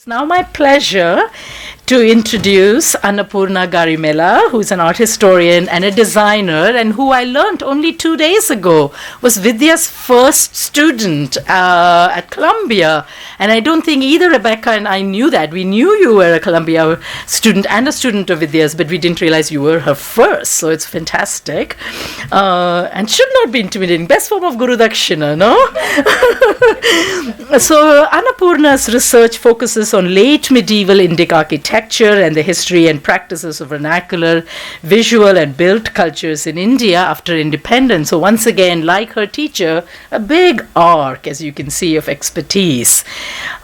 It's now my pleasure to introduce Annapurna Garimella, who is an art historian and a designer, and who I learned only 2 days ago was Vidya's first student at Columbia. And I don't think either Rebecca and I knew that. We knew you were a Columbia student and a student of Vidya's, but we didn't realize you were her first. So it's fantastic. And should not be intimidating. Best form of Guru Dakshina, no? So Annapurna's research focuses on late medieval Indic architecture and the history and practices of vernacular, visual and built cultures in India after independence. So once again, like her teacher, a big arc, as you can see, of expertise.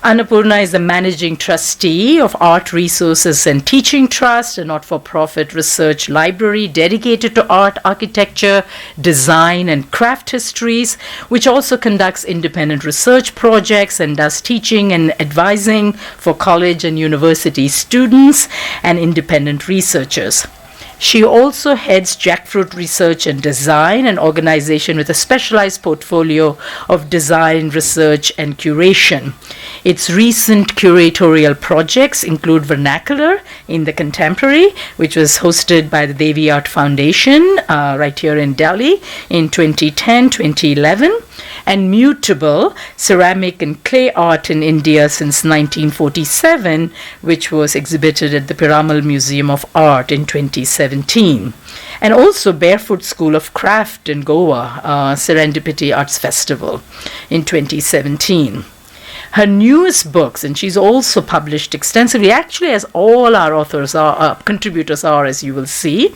Annapurna is the managing trustee of Art Resources and Teaching Trust, a not-for-profit research library dedicated to art, architecture, design and craft histories, which also conducts independent research projects and does teaching and advising for college and university students and independent researchers. She also heads Jackfruit Research and Design, an organization with a specialized portfolio of design, research, and curation. Its recent curatorial projects include Vernacular in the Contemporary, which was hosted by the Devi Art Foundation right here in Delhi in 2010-2011, and Mutable, Ceramic and Clay Art in India since 1947, which was exhibited at the Piramal Museum of Art in 2017. And also Barefoot School of Craft in Goa, Serendipity Arts Festival in 2017. Her newest books, and she's also published extensively, actually as all our authors are, contributors are, as you will see.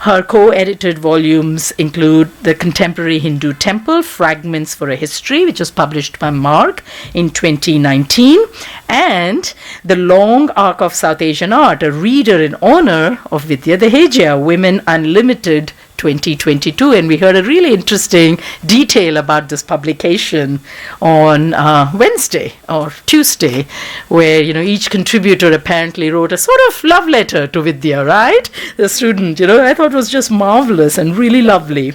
Her co-edited volumes include The Contemporary Hindu Temple, Fragments for a History, which was published by Marg in 2019, and The Long Arc of South Asian Art, a reader in honor of Vidya Dehejia, Women Unlimited 2022, and we heard a really interesting detail about this publication on Wednesday or Tuesday, where each contributor apparently wrote a sort of love letter to Vidya, right? The student, I thought was just marvelous and really lovely.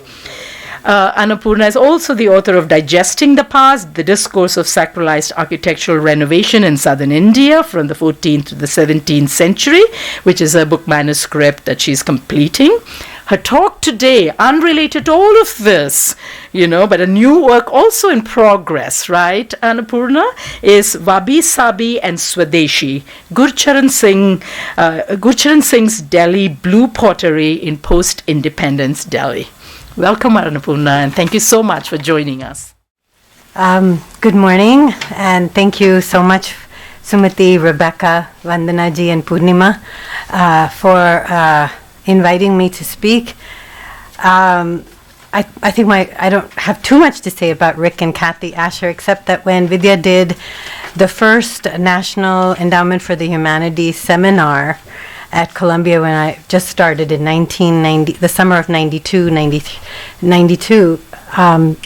Annapurna is also the author of Digesting the Past, The Discourse of Sacralized Architectural Renovation in Southern India from the 14th to the 17th century, which is a book manuscript that she's completing. Her talk today, unrelated to all of this, but a new work also in progress, right, Annapurna, is Wabi-Sabi and Swadeshi, Gurcharan Singh's Delhi Blue Pottery in Post-Independence Delhi. Welcome, Annapurna, and thank you so much for joining us. Good morning, and thank you so much, Sumati, Rebecca, Vandanaji, and Purnima, for inviting me to speak. I think I don't have too much to say about Rick and Kathy Asher, except that when Vidya did the first National Endowment for the Humanities seminar at Columbia, when I just started in 1990, the summer of 92,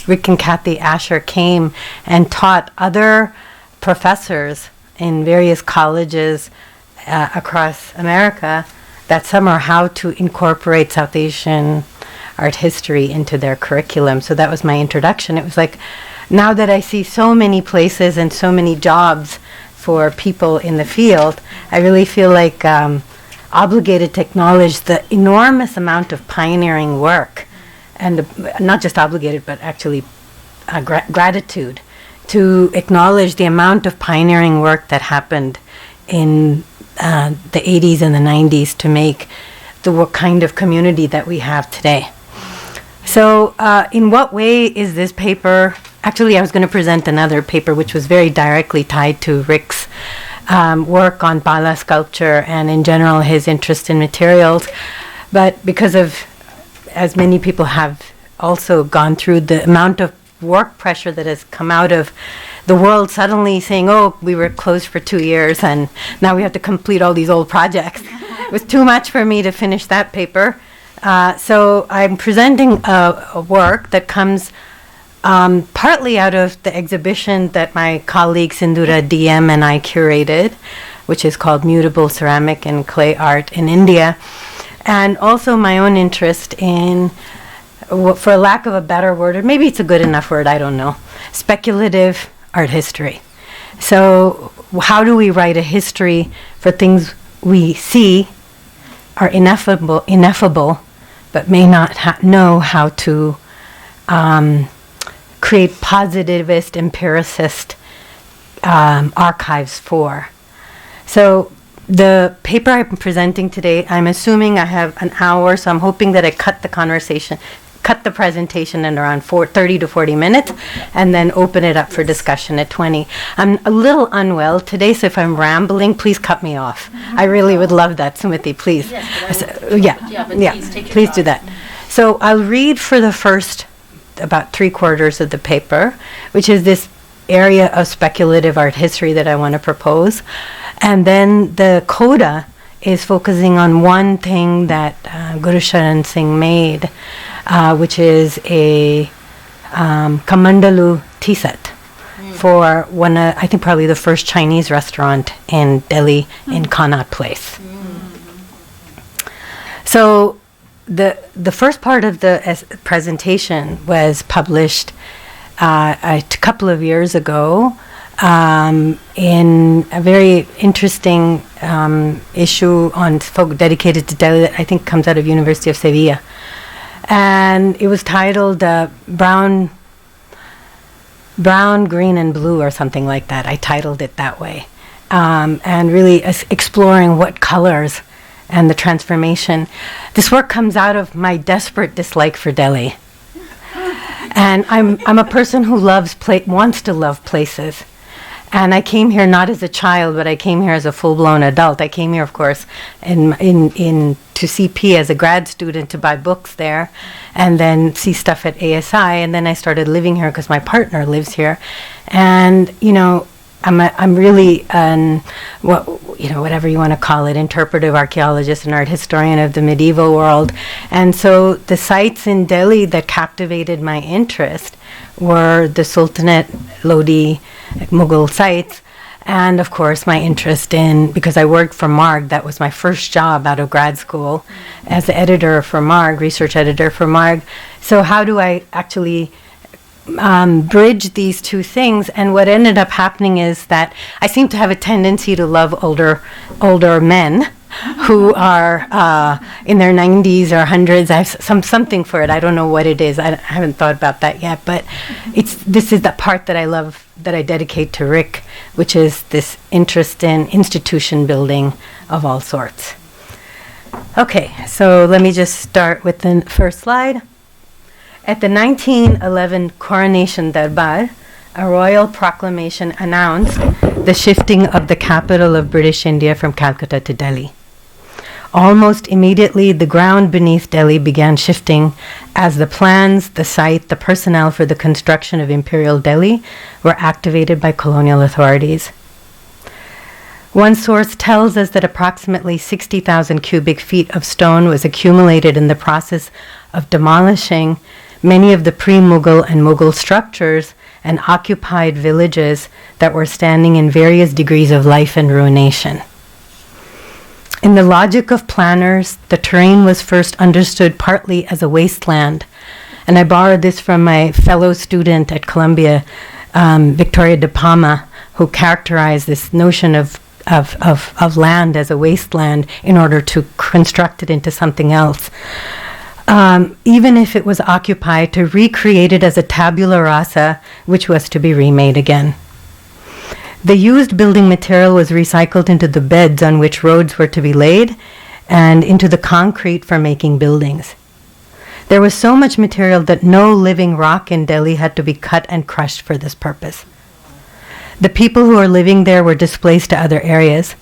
Rick and Kathy Asher came and taught other professors in various colleges across America that summer how to incorporate South Asian art history into their curriculum. So that was my introduction. It was like, now that I see so many places and so many jobs for people in the field, I really feel like obligated to acknowledge the enormous amount of pioneering work, and not just obligated, but actually gratitude to acknowledge the amount of pioneering work that happened in the 80s and the 90s to make the kind of community that we have today. So in what way is this paper, actually I was going to present another paper which was very directly tied to Rick's work on Pala sculpture and in general his interest in materials, but because of, as many people have also gone through, the amount of work pressure that has come out of the world suddenly saying, oh, we were closed for 2 years and now we have to complete all these old projects. It was too much for me to finish that paper. So I'm presenting a work that comes partly out of the exhibition that my colleague Sindhura DM and I curated, which is called Mutable Ceramic and Clay Art in India, and also my own interest in, for lack of a better word, or maybe it's a good enough word, I don't know, speculative art history. So how do we write a history for things we see are ineffable, but may not know how to create positivist, empiricist archives for. So the paper I'm presenting today, I'm assuming I have an hour, so I'm hoping that I cut the presentation in around 30 to 40 minutes, and then open it up for discussion at 20. I'm a little unwell today, so if I'm rambling, please cut me off. I really would love that, Sumiti, please. Yes, Please do that. So I'll read for the first about 3/4 of the paper, which is this area of speculative art history that I want to propose. And then the coda is focusing on one thing that Gurcharan Singh made, which is a Kamandalu tea set for one, I think probably the first Chinese restaurant in Delhi in Connaught Place. So the first part of the presentation was published a couple of years ago in a very interesting issue on dedicated to Delhi that I think comes out of University of Sevilla. And it was titled Brown, Green, and Blue, or something like that. I titled it that way. And really exploring what colors and the transformation. This work comes out of my desperate dislike for Delhi. And I'm a person who wants to love places. And I came here not as a child, but I came here as a full-blown adult. I came here, of course, to CP as a grad student to buy books there, and then see stuff at ASI. And then I started living here because my partner lives here. And I'm really whatever you want to call it, interpretive archaeologist and art historian of the medieval world. And so the sites in Delhi that captivated my interest were the Sultanate, Lodi, Mughal sites, and of course my interest because I worked for Marg, that was my first job out of grad school as the editor for Marg, research editor for Marg. So how do I actually bridge these two things? And what ended up happening is that I seem to have a tendency to love older men who are in their 90s or 100s. I have something for it. I don't know what it is. I haven't thought about that yet. But this is the part that I love, that I dedicate to Rick, which is this interest in institution building of all sorts. Okay, so let me just start with the first slide. At the 1911 Coronation Darbar, a royal proclamation announced the shifting of the capital of British India from Calcutta to Delhi. Almost immediately, the ground beneath Delhi began shifting as the plans, the site, the personnel for the construction of Imperial Delhi were activated by colonial authorities. One source tells us that approximately 60,000 cubic feet of stone was accumulated in the process of demolishing many of the pre-Mughal and Mughal structures and occupied villages that were standing in various degrees of life and ruination. In the logic of planners, the terrain was first understood partly as a wasteland, and I borrowed this from my fellow student at Columbia, Victoria De Palma, who characterized this notion of land as a wasteland in order to construct it into something else. Even if it was occupied, to recreate it as a tabula rasa, which was to be remade again. The used building material was recycled into the beds on which roads were to be laid and into the concrete for making buildings. There was so much material that no living rock in Delhi had to be cut and crushed for this purpose. The people who were living there were displaced to other areas.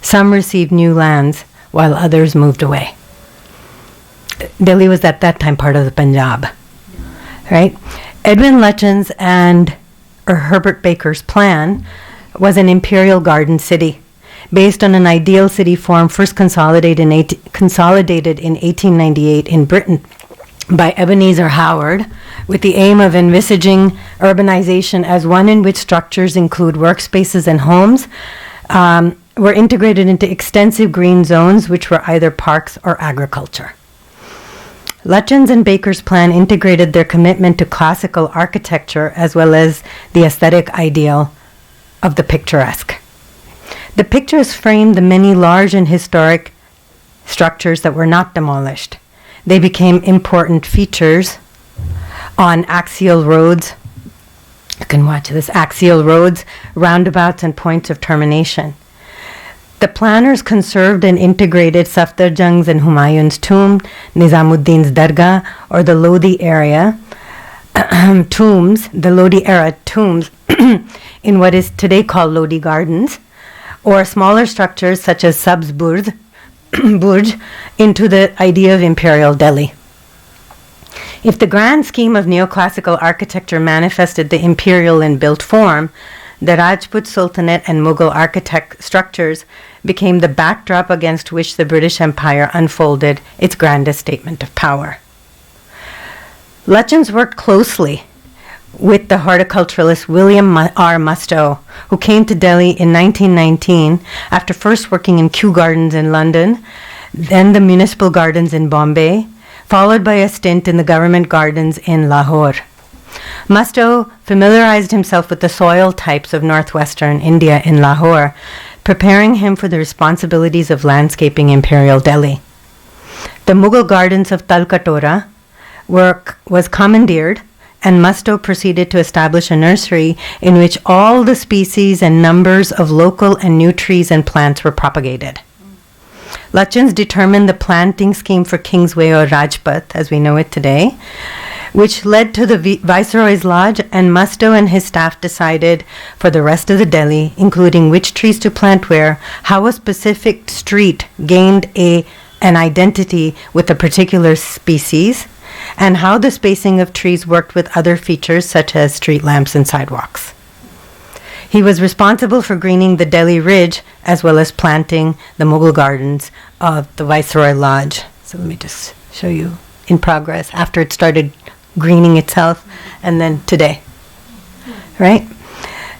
Some received new lands, while others moved away. Delhi was at that time part of the Punjab, right? Edwin Lutyens and Herbert Baker's plan was an imperial garden city, based on an ideal city form first consolidated in 1898 in Britain by Ebenezer Howard, with the aim of envisaging urbanization as one in which structures include workspaces and homes, were integrated into extensive green zones, which were either parks or agriculture. Lutyens and Baker's plan integrated their commitment to classical architecture as well as the aesthetic ideal of the picturesque. The pictures frame the many large and historic structures that were not demolished. They became important features on axial roads. You can watch this, axial roads, roundabouts, and points of termination. The planners conserved and integrated Safdarjung's and Humayun's tomb, Nizamuddin's Dargah, or the Lodi area tombs, the Lodi era tombs in what is today called Lodi Gardens, or smaller structures such as Sabz Burj into the idea of imperial Delhi. If the grand scheme of neoclassical architecture manifested the imperial in built form, the Rajput Sultanate and Mughal architect structures became the backdrop against which the British Empire unfolded its grandest statement of power. Lutyens worked closely with the horticulturalist William R. Mustow, who came to Delhi in 1919 after first working in Kew Gardens in London, then the municipal gardens in Bombay, followed by a stint in the government gardens in Lahore. Mustow familiarized himself with the soil types of northwestern India in Lahore, preparing him for the responsibilities of landscaping Imperial Delhi. The Mughal gardens of Talkatora was commandeered, and Mustow proceeded to establish a nursery in which all the species and numbers of local and new trees and plants were propagated. Lutyens determined the planting scheme for Kingsway or Rajpath, as we know it today, which led to the Viceroy's Lodge, and Mustow and his staff decided for the rest of the Delhi, including which trees to plant where, how a specific street gained an identity with a particular species, and how the spacing of trees worked with other features such as street lamps and sidewalks. He was responsible for greening the Delhi Ridge as well as planting the Mughal gardens of the Viceroy Lodge. So let me just show you in progress after it started greening itself and then today. Right?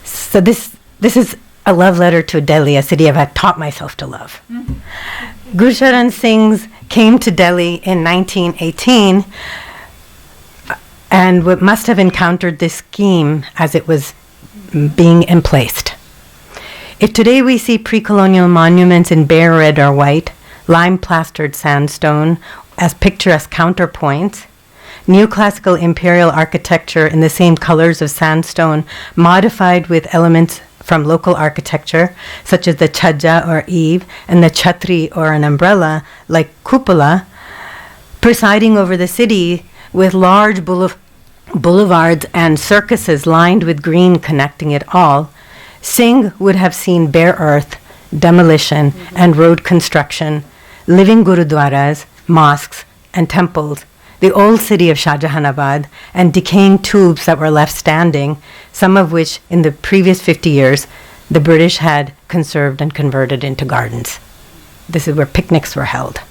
So this is a love letter to Delhi, a city I've had taught myself to love. Gurcharan Singhs came to Delhi in 1918 and must have encountered this scheme as it was being emplaced. If today we see pre-colonial monuments in bare red or white, lime-plastered sandstone as picturesque counterpoints, neoclassical imperial architecture in the same colors of sandstone modified with elements from local architecture, such as the chhajja or eave and the chhatri or an umbrella like cupola, presiding over the city with large boulevards and circuses lined with green connecting it all, Singh would have seen bare earth, demolition, and road construction, living gurudwaras, mosques, and temples, the old city of Shahjahanabad, and decaying tubes that were left standing, some of which in the previous 50 years the British had conserved and converted into gardens. This is where picnics were held.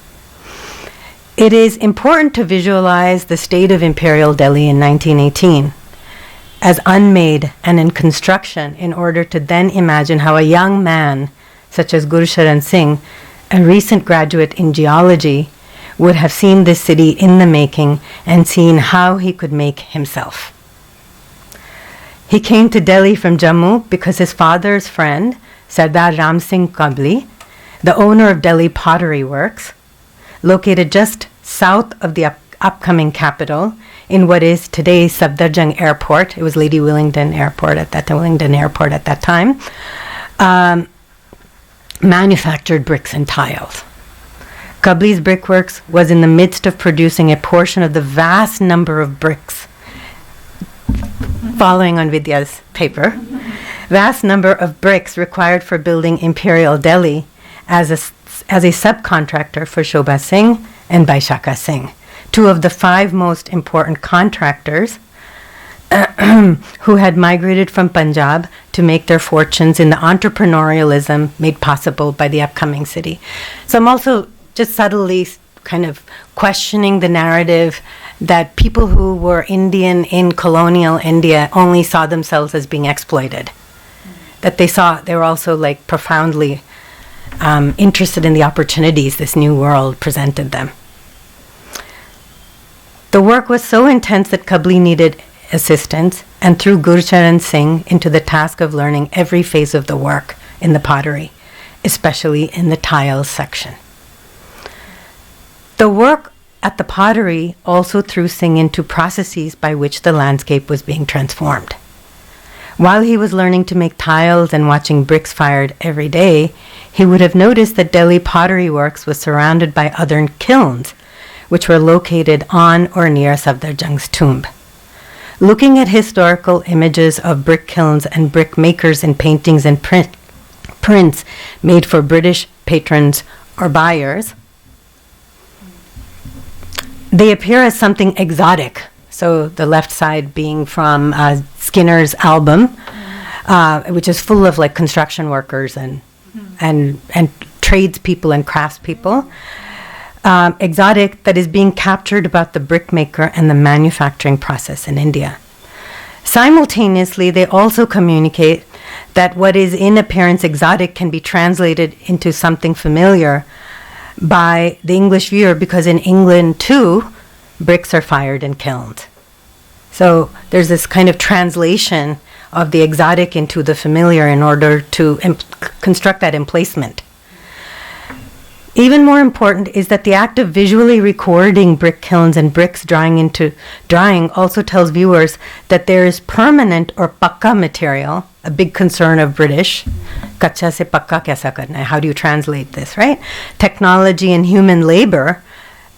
It is important to visualize the state of Imperial Delhi in 1918 as unmade and in construction in order to then imagine how a young man such as Gurcharan Singh, a recent graduate in geology, would have seen this city in the making and seen how he could make himself. He came to Delhi from Jammu because his father's friend, Sardar Ram Singh Kabli, the owner of Delhi Pottery Works, located just south of the upcoming capital in what is today Safdarjung Airport. It was Lady Willingdon Airport at that time, manufactured bricks and tiles. Kabli's Brickworks was in the midst of producing a portion of the vast number of bricks, following on Vidya's paper, vast number of bricks required for building Imperial Delhi as a subcontractor for Shobha Singh and Baishakha Singh, two of the 5 most important contractors who had migrated from Punjab to make their fortunes in the entrepreneurialism made possible by the upcoming city. So I'm also just subtly kind of questioning the narrative that people who were Indian in colonial India only saw themselves as being exploited. That they were also like profoundly interested in the opportunities this new world presented them. The work was so intense that Kabli needed assistance and threw Gurcharan Singh into the task of learning every phase of the work in the pottery, especially in the tiles section. The work at the pottery also threw Singh into processes by which the landscape was being transformed. While he was learning to make tiles and watching bricks fired every day, he would have noticed that Delhi Pottery Works was surrounded by other kilns, which were located on or near Safdarjung's tomb. Looking at historical images of brick kilns and brick makers in paintings and prints made for British patrons or buyers, they appear as something exotic. So the left side being from Skinner's album, which is full of like construction workers and tradespeople and craftspeople. Exotic, that is being captured about the brickmaker and the manufacturing process in India. Simultaneously, they also communicate that what is in appearance exotic can be translated into something familiar by the English viewer, because in England too, bricks are fired in kilns. So there's this kind of translation of the exotic into the familiar in order to construct that emplacement. Even more important is that the act of visually recording brick kilns and bricks drying also tells viewers that there is permanent or pakka material, a big concern of British. Kacha se pakka kaisa karna hai? How do you translate this, right? Technology and human labor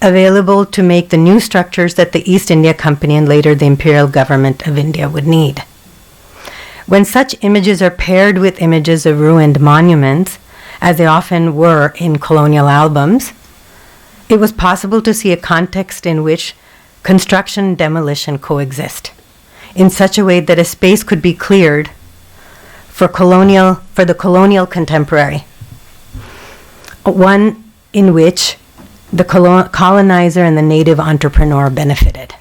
available to make the new structures that the East India Company and later the Imperial Government of India would need. When such images are paired with images of ruined monuments, as they often were in colonial albums, it was possible to see a context in which construction and demolition coexist, in such a way that a space could be cleared for the colonial contemporary, one in which the colonizer and the native entrepreneur benefited.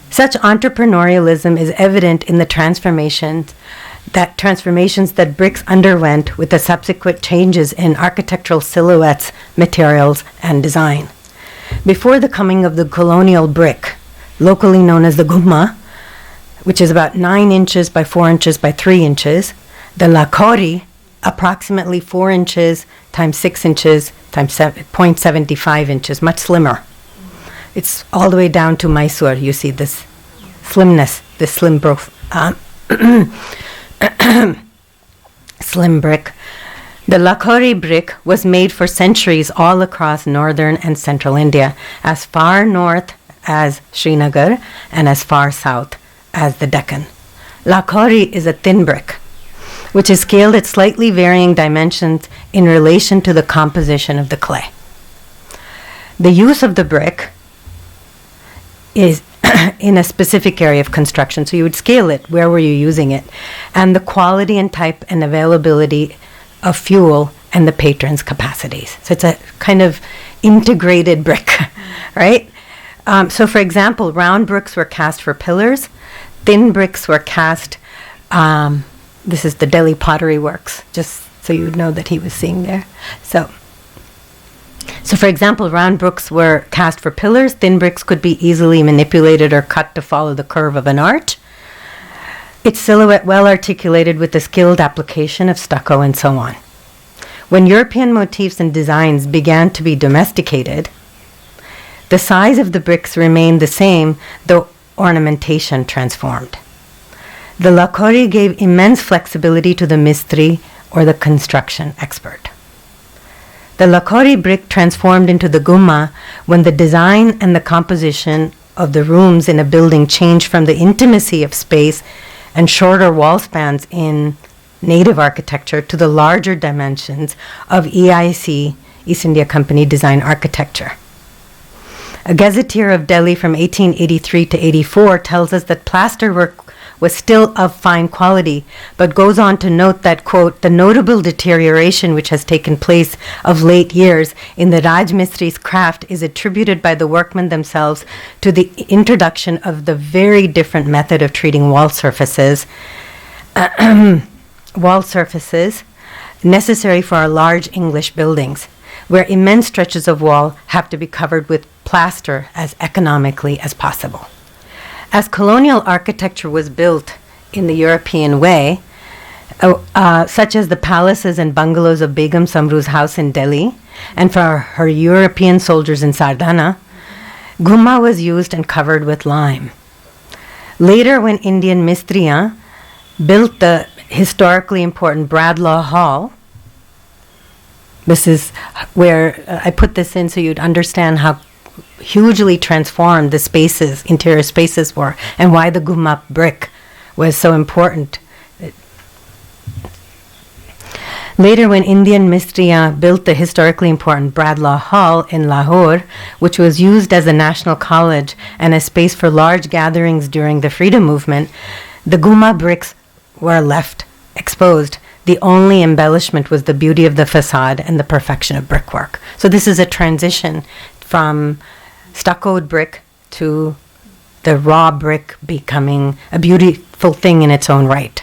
Such entrepreneurialism is evident in the transformations that bricks underwent with the subsequent changes in architectural silhouettes, materials, and design. Before the coming of the colonial brick, locally known as the gumma, which is about 9 inches by 4 inches by 3 inches, the lakori, approximately 4 inches times 6 inches times 0.75 inches, much slimmer. It's all the way down to Mysore. You see this slimness, this slim slim brick. The lakori brick was made for centuries all across northern and central India, as far north as Srinagar and as far south as the Deccan. Lakori is a thin brick, which is scaled at slightly varying dimensions in relation to the composition of the clay. The use of the brick is in a specific area of construction, so you would scale it, where were you using it, and the quality and type and availability of fuel and the patron's capacities. So it's a kind of integrated brick, right? So for example, round bricks were cast for pillars, thin bricks were cast, this is the Delhi Pottery Works, just so you know that he was seeing there. So for example, round bricks were cast for pillars, thin bricks could be easily manipulated or cut to follow the curve of an arch. Its silhouette well articulated with the skilled application of stucco and so on. When European motifs and designs began to be domesticated, the size of the bricks remained the same, though ornamentation transformed. The lakori gave immense flexibility to the mistri or the construction expert. The lakori brick transformed into the gumma when the design and the composition of the rooms in a building changed from the intimacy of space and shorter wall spans in native architecture to the larger dimensions of EIC, East India Company design architecture. A gazetteer of Delhi from 1883 to 84 tells us that plaster work was still of fine quality, but goes on to note that, quote, the notable deterioration which has taken place of late years in the Rajmistri's craft is attributed by the workmen themselves to the introduction of the very different method of treating wall surfaces necessary for our large English buildings, where immense stretches of wall have to be covered with plaster as economically as possible. As colonial architecture was built in the European way, such as the palaces and bungalows of Begum Samru's house in Delhi, and for her European soldiers in Sardana, gumma was used and covered with lime. Later, when Indian Mistriyan built the historically important Bradlaugh Hall, this is where I put this in so you'd understand how hugely transformed the spaces, interior spaces were, and why the gumma brick was so important. Later, when Indian Mistriyan built the historically important Bradlaugh Hall in Lahore, which was used as a national college and a space for large gatherings during the freedom movement, the gumma bricks were left exposed. The only embellishment was the beauty of the facade and the perfection of brickwork. So this is a transition from stuccoed brick to the raw brick becoming a beautiful thing in its own right.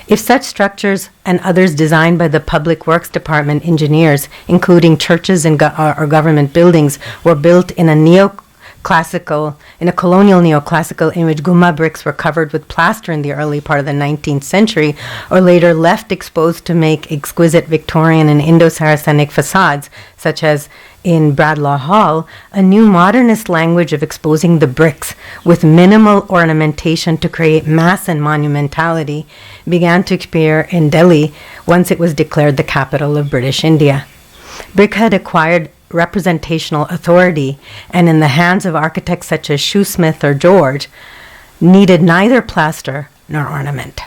If such structures and others designed by the Public Works Department engineers, including churches and or government buildings, were built in a colonial neoclassical in which gumma bricks were covered with plaster in the early part of the 19th century, or later left exposed to make exquisite Victorian and Indo-Saracenic facades, such as in Bradlaugh Hall, a new modernist language of exposing the bricks with minimal ornamentation to create mass and monumentality began to appear in Delhi once it was declared the capital of British India. Brick had acquired representational authority, and in the hands of architects such as Shoesmith or George, needed neither plaster nor ornament.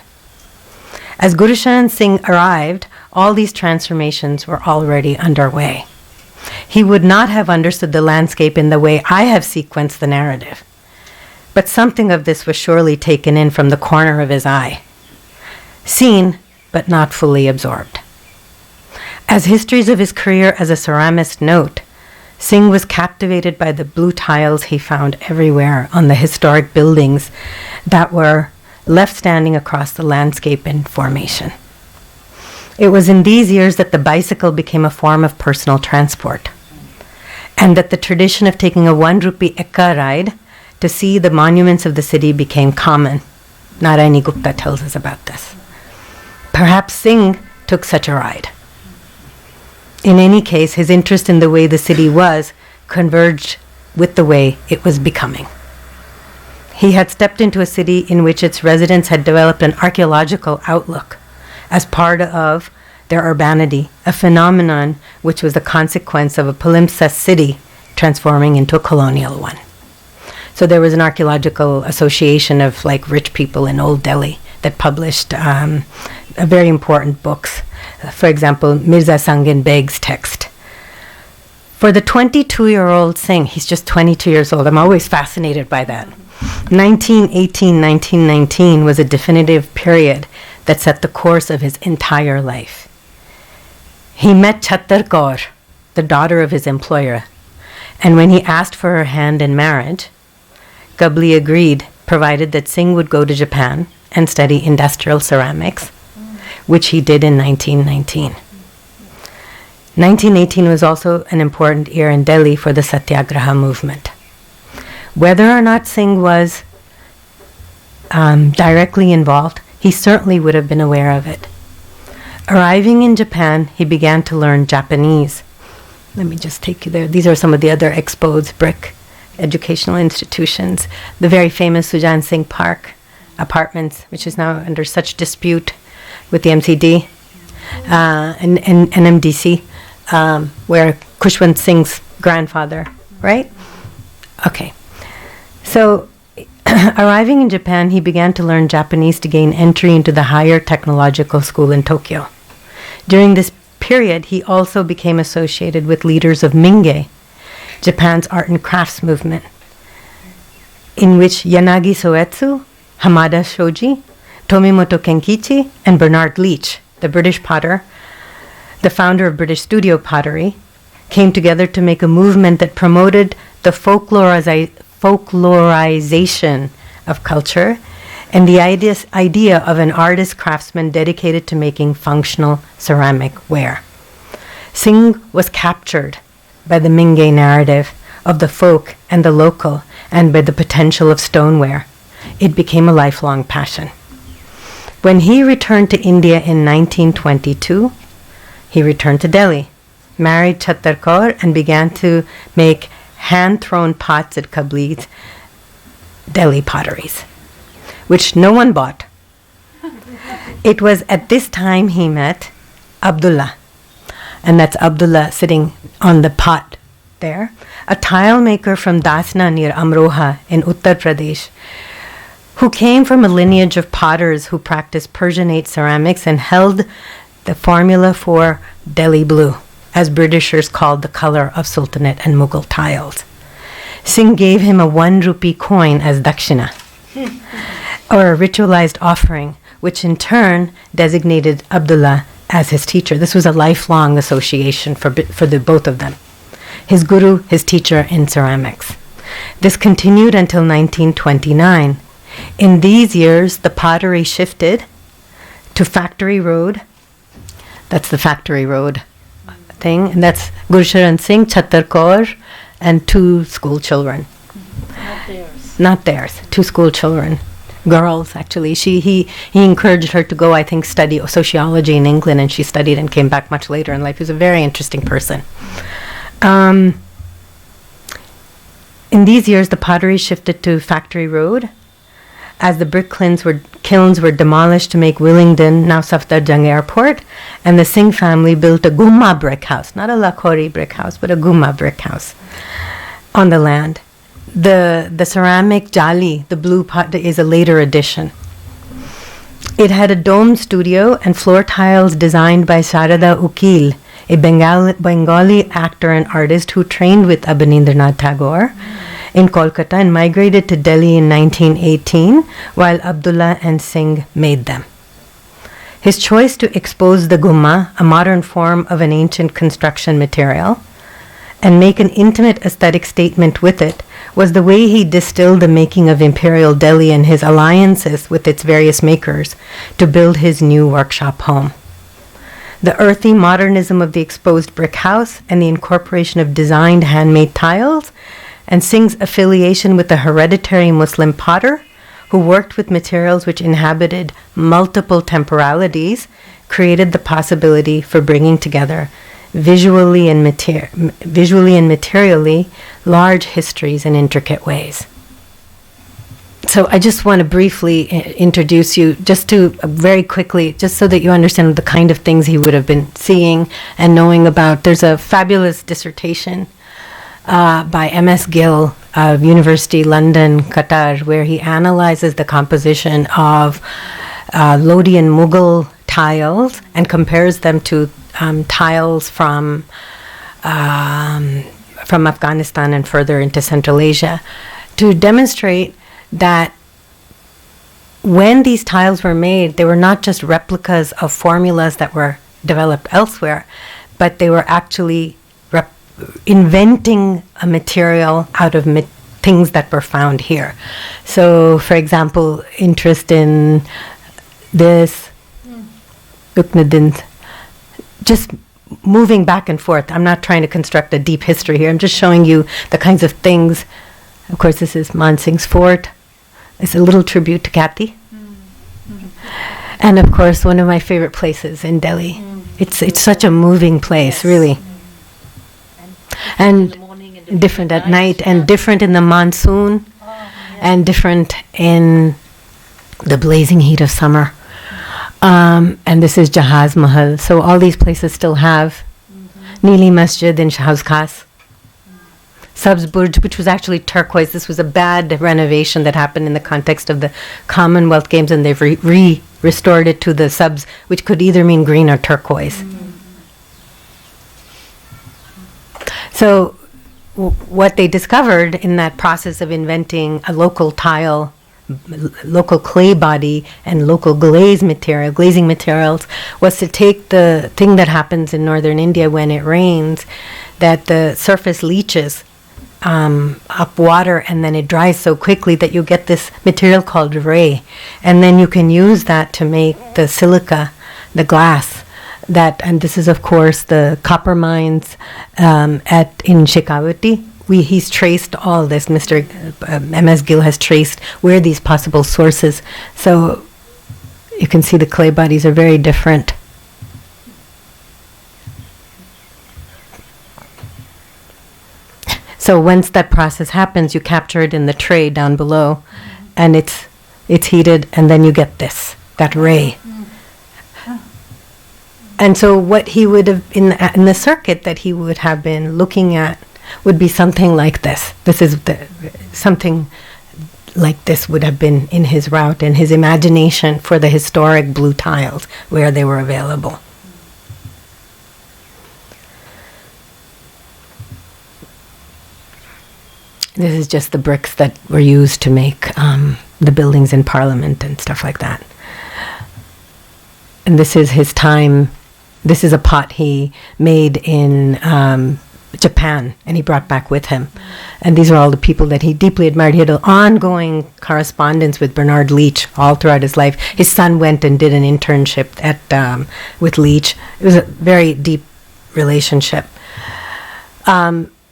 As Gurcharan Singh arrived, all these transformations were already underway. He would not have understood the landscape in the way I have sequenced the narrative, but something of this was surely taken in from the corner of his eye, seen but not fully absorbed. As histories of his career as a ceramist note, Singh was captivated by the blue tiles he found everywhere on the historic buildings that were left standing across the landscape in formation. It was in these years that the bicycle became a form of personal transport, and that the tradition of taking a 1 rupee ekka ride to see the monuments of the city became common. Narayani Gupta tells us about this. Perhaps Singh took such a ride. In any case, his interest in the way the city was converged with the way it was becoming. He had stepped into a city in which its residents had developed an archaeological outlook as part of their urbanity, a phenomenon which was the consequence of a palimpsest city transforming into a colonial one. So there was an archaeological association of rich people in Old Delhi that published very important books. For example, Mirza Sangin Beg's text. For the 22-year-old Singh, he's just 22 years old. I'm always fascinated by that. 1918-1919 was a definitive period that set the course of his entire life. He met Chattar Kaur, the daughter of his employer, and when he asked for her hand in marriage, Gabli agreed, provided that Singh would go to Japan and study industrial ceramics, which he did in 1919. 1918 was also an important year in Delhi for the Satyagraha movement. Whether or not Singh was directly involved, he certainly would have been aware of it. Arriving in Japan, he began to learn Japanese. Let me just take you there. These are some of the other exposed brick educational institutions. The very famous Sujan Singh Park apartments, which is now under such dispute with the MCD and NMDC, where Khushwant Singh's grandfather, right? Okay. So, arriving in Japan, he began to learn Japanese to gain entry into the higher technological school in Tokyo. During this period, he also became associated with leaders of Minge, Japan's art and crafts movement, in which Yanagi Soetsu, Hamada Shoji, Tomimoto Kenkichi, and Bernard Leach, the British potter, the founder of British Studio Pottery, came together to make a movement that promoted the folklorization of culture and the idea of an artist craftsman dedicated to making functional ceramic ware. Singh was captured by the Minge narrative of the folk and the local, and by the potential of stoneware. It became a lifelong passion. When he returned to India in 1922, he returned to Delhi, married Chattar Kaur, and began to make hand-thrown pots at Kabli's Delhi potteries, which no one bought. It was at this time he met Abdullah, and that's Abdullah sitting on the pot there, a tile maker from Dasna near Amroha in Uttar Pradesh, who came from a lineage of potters who practiced Persianate ceramics and held the formula for Delhi blue, as Britishers called the color of Sultanate and Mughal tiles. Singh gave him a 1 rupee coin as dakshina, or a ritualized offering, which in turn designated Abdullah as his teacher. This was a lifelong association for the both of them. His guru, his teacher in ceramics. This continued until 1929. In these years, the pottery shifted to Factory Road. That's the Factory Road thing. And that's Gurcharan Singh, Chattar Kaur, and 2 school children. Not theirs. Not theirs. 2 school children. Girls, actually. He encouraged her to go, I think, study sociology in England, and she studied and came back much later in life. He was a very interesting person. In these years, the pottery shifted to Factory Road, as the brick kilns were demolished to make Willingdon, now Safdarjung Airport, and the Singh family built a Gumma brick house, not a Lakhori brick house, but a Gumma brick house on the land. The ceramic jali, the blue pot, is a later addition. It had a dome studio and floor tiles designed by Sarada Ukil, a Bengali actor and artist who trained with Abanindranath Tagore in Kolkata and migrated to Delhi in 1918, while Abdullah and Singh made them. His choice to expose the gumma, a modern form of an ancient construction material, and make an intimate aesthetic statement with it was the way he distilled the making of Imperial Delhi and his alliances with its various makers to build his new workshop home. The earthy modernism of the exposed brick house and the incorporation of designed handmade tiles, and Singh's affiliation with the hereditary Muslim potter who worked with materials which inhabited multiple temporalities, created the possibility for bringing together visually and materially large histories in intricate ways. So I just want to briefly introduce you, just to very quickly, just so that you understand the kind of things he would have been seeing and knowing about. There's a fabulous dissertation by M.S. Gill of University London, Qatar, where he analyzes the composition of Lodi and Mughal tiles and compares them to tiles from Afghanistan and further into Central Asia, to demonstrate that when these tiles were made, they were not just replicas of formulas that were developed elsewhere, but they were actually inventing a material out of things that were found here. So, for example, interest in this, just moving back and forth. I'm not trying to construct a deep history here. I'm just showing you the kinds of things. Of course, this is Man Singh's fort. It's a little tribute to Kathy. And of course, one of my favorite places in Delhi. It's such a moving place, really. And different at night, and different in the monsoon, and different in the blazing heat of summer. And this is Jahaz Mahal. So all these places still have Neeli Masjid in Shahaz Khas. Sabz Burj, which was actually turquoise. This was a bad renovation that happened in the context of the Commonwealth Games, and they've restored it to the Sabz, which could either mean green or turquoise. So what they discovered in that process of inventing a local tile, local clay body, and local glazing materials, was to take the thing that happens in northern India when it rains, that the surface leaches up water, and then it dries so quickly that you get this material called ray, and then you can use that to make the silica, the glass. And this is, of course, the copper mines in Shekhawati. He's traced all this. Mr. M.S. Gill has traced where these possible sources. So you can see the clay bodies are very different. So once that process happens, you capture it in the tray down below, and it's heated, and then you get that ray. And so what he would have, in the circuit that he would have been looking at would be something like this. Something like this would have been in his route, in his imagination for the historic blue tiles where they were available. This is just the bricks that were used to make the buildings in Parliament and stuff like that. And this is his time. This is a pot he made in Japan, and he brought back with him. And these are all the people that he deeply admired. He had an ongoing correspondence with Bernard Leach all throughout his life. His son went and did an internship with Leach. It was a very deep relationship.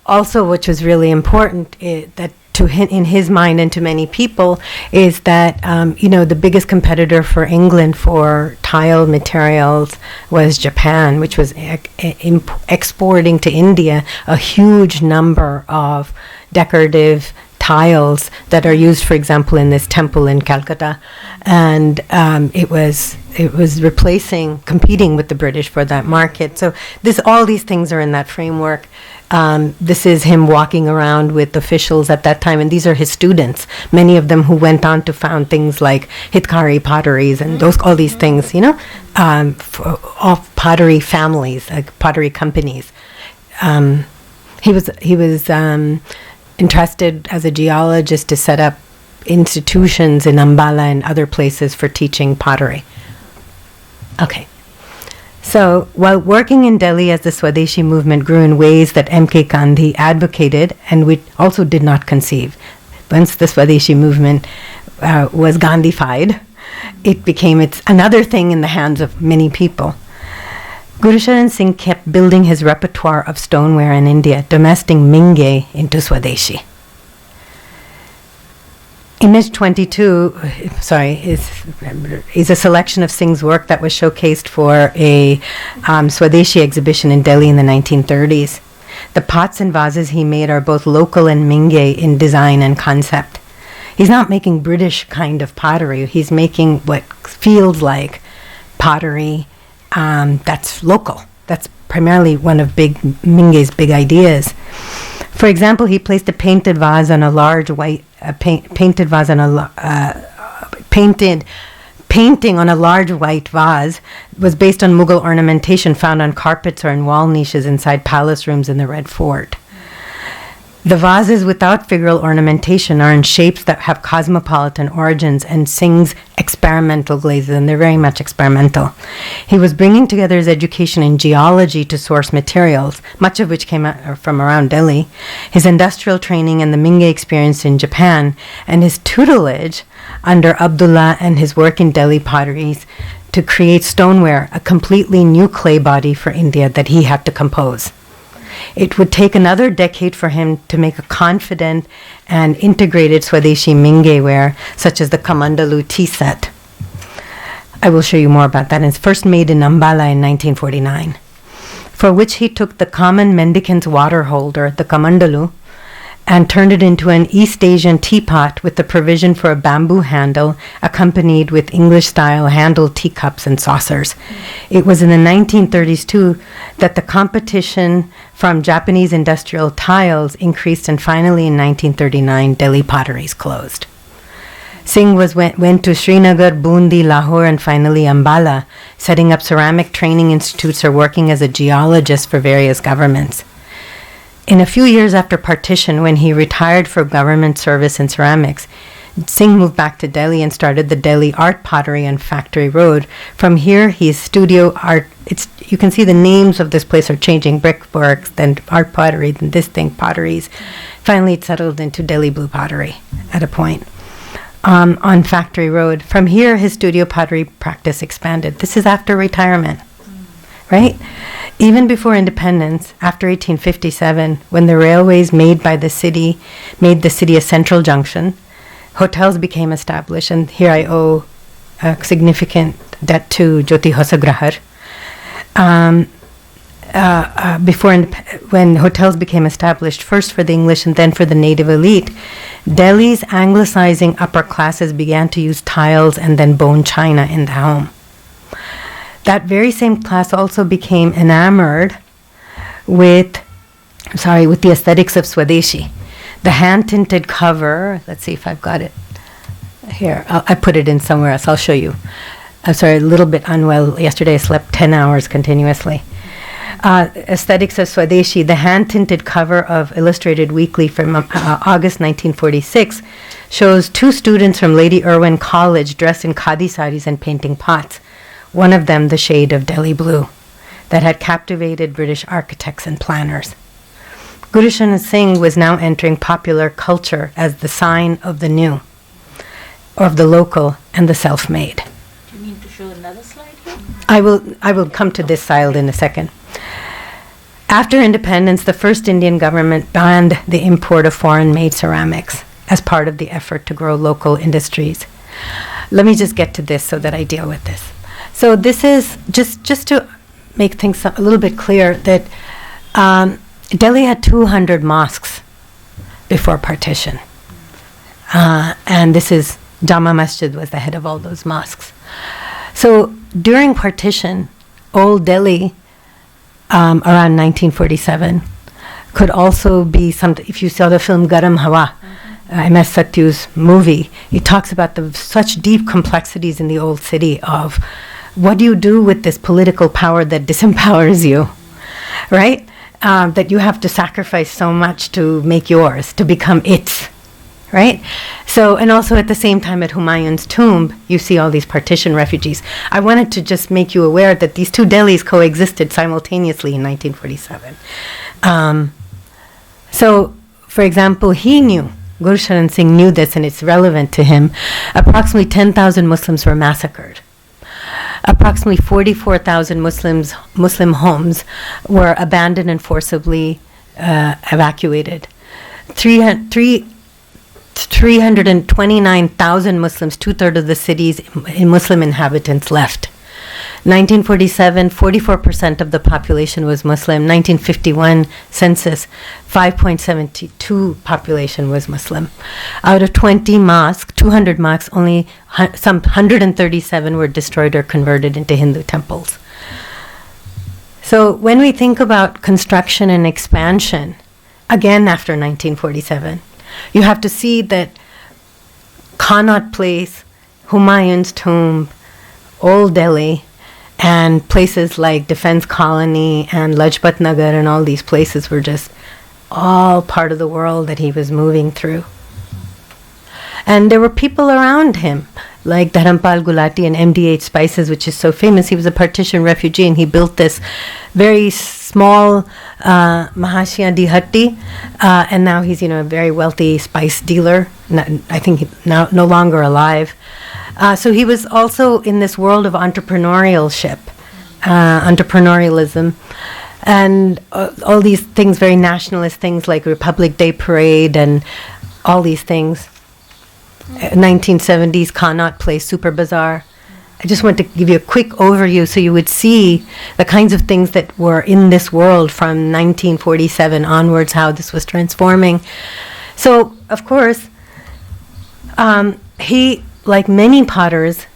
Also, which was really important, that in his mind and to many people, is that the biggest competitor for England for tile materials was Japan, which was exporting to India a huge number of decorative tiles that are used, for example, in this temple in Calcutta, and it was competing with the British for that market. So all these things are in that framework. This is him walking around with officials at that time, and these are his students, many of them who went on to found things like Hitkari potteries and all these things, of pottery families, like pottery companies. He was entrusted as a geologist to set up institutions in Ambala and other places for teaching pottery. Okay. So, while working in Delhi as the Swadeshi movement grew in ways that M.K. Gandhi advocated and we also did not conceive, once the Swadeshi movement was Gandhified, it became another thing in the hands of many people. Gurcharan Singh kept building his repertoire of stoneware in India, domestic Minge into Swadeshi. Image 22, is a selection of Singh's work that was showcased for a Swadeshi exhibition in Delhi in the 1930s. The pots and vases he made are both local and Minge in design and concept. He's not making British kind of pottery. He's making what feels like pottery that's local. That's primarily one of Minge's big ideas. For example, he placed a painted vase on a large white painting on a large white vase was based on Mughal ornamentation found on carpets or in wall niches inside palace rooms in the Red Fort. The vases without figural ornamentation are in shapes that have cosmopolitan origins and Singh's experimental glazes, and they're very much experimental. He was bringing together his education in geology to source materials, much of which came from around Delhi, his industrial training and the Minge experience in Japan, and his tutelage under Abdullah and his work in Delhi potteries to create stoneware, a completely new clay body for India that he had to compose. It would take another decade for him to make a confident and integrated Swadeshi Minge ware, such as the Kamandalu tea set. I will show you more about that. It's first made in Ambala in 1949, for which he took the common mendicant's water holder, the Kamandalu, and turned it into an East Asian teapot with the provision for a bamboo handle accompanied with English-style handled teacups and saucers. It was in the 1930s, too, that the competition from Japanese industrial tiles increased, and finally in 1939, Delhi potteries closed. Singh went to Srinagar, Bundi, Lahore, and finally Ambala, setting up ceramic training institutes or working as a geologist for various governments. In a few years after partition, when he retired from government service in ceramics, Singh moved back to Delhi and started the Delhi Art Pottery on Factory Road. From here, he's studio art. You can see the names of this place are changing: Brickworks, then Art Pottery, then this thing, Potteries. Finally, it settled into Delhi Blue Pottery at a point on Factory Road. From here, his studio pottery practice expanded. This is after retirement, right? Even before independence, after 1857, when the railways made the city a central junction, hotels became established, and here I owe a significant debt to Jyoti Hosagrahar. When hotels became established, first for the English and then for the native elite, Delhi's anglicizing upper classes began to use tiles and then bone china in the home. That very same class also became enamored with the aesthetics of Swadeshi. The hand-tinted cover, let's see if I've got it here. I put it in somewhere else. I'll show you. I'm sorry, a little bit unwell. Yesterday I slept 10 hours continuously. Aesthetics of Swadeshi, the hand-tinted cover of Illustrated Weekly from August 1946, shows two students from Lady Irwin College dressed in khadi saris and painting pots, one of them the shade of Delhi blue, that had captivated British architects and planners. Gurcharan Singh was now entering popular culture as the sign of the new, of the local and the self-made. Do you mean to show another slide here? I will come to this slide in a second. After independence, the first Indian government banned the import of foreign-made ceramics as part of the effort to grow local industries. Let me just get to this so that I deal with this. So this is just to make things a little bit clear that Delhi had 200 mosques before partition. And this is Jama Masjid was the head of all those mosques. So during partition, Old Delhi, around 1947, could also be if you saw the film Garam Hawa, M.S. Satyu's movie, it talks about such deep complexities in the old city of what do you do with this political power that disempowers you, right? That you have to sacrifice so much to make yours, to become its, right? So, and also at the same time at Humayun's tomb, you see all these partition refugees. I wanted to just make you aware that these two Delhis coexisted simultaneously in 1947. So, for example, Gurcharan Singh knew this, and it's relevant to him. Approximately 10,000 Muslims were massacred. Approximately 44,000 Muslim homes were abandoned and forcibly evacuated. 329,000 Muslims, 2/3 of the city's Muslim inhabitants, left. 1947, 44% of the population was Muslim. 1951 census, 5.72 population was Muslim. Out of 200 mosques, only some 137 were destroyed or converted into Hindu temples. So when we think about construction and expansion, again after 1947, you have to see that Connaught Place, Humayun's tomb, Old Delhi, and places like Defense Colony and Lajpat Nagar and all these places were just all part of the world that he was moving through. And there were people around him, like Dharampal Gulati and MD8 Spices, which is so famous. He was a partition refugee, and he built this very small Mahashia Di Hatti, and now he's a very wealthy spice dealer. I think now no longer alive. So he was also in this world of entrepreneurialism, and all these things, very nationalist things like Republic Day Parade and all these things. 1970s Connaught Place Super Bazaar. I just want to give you a quick overview so you would see the kinds of things that were in this world from 1947 onwards, how this was transforming. So, of course, he, like many potters,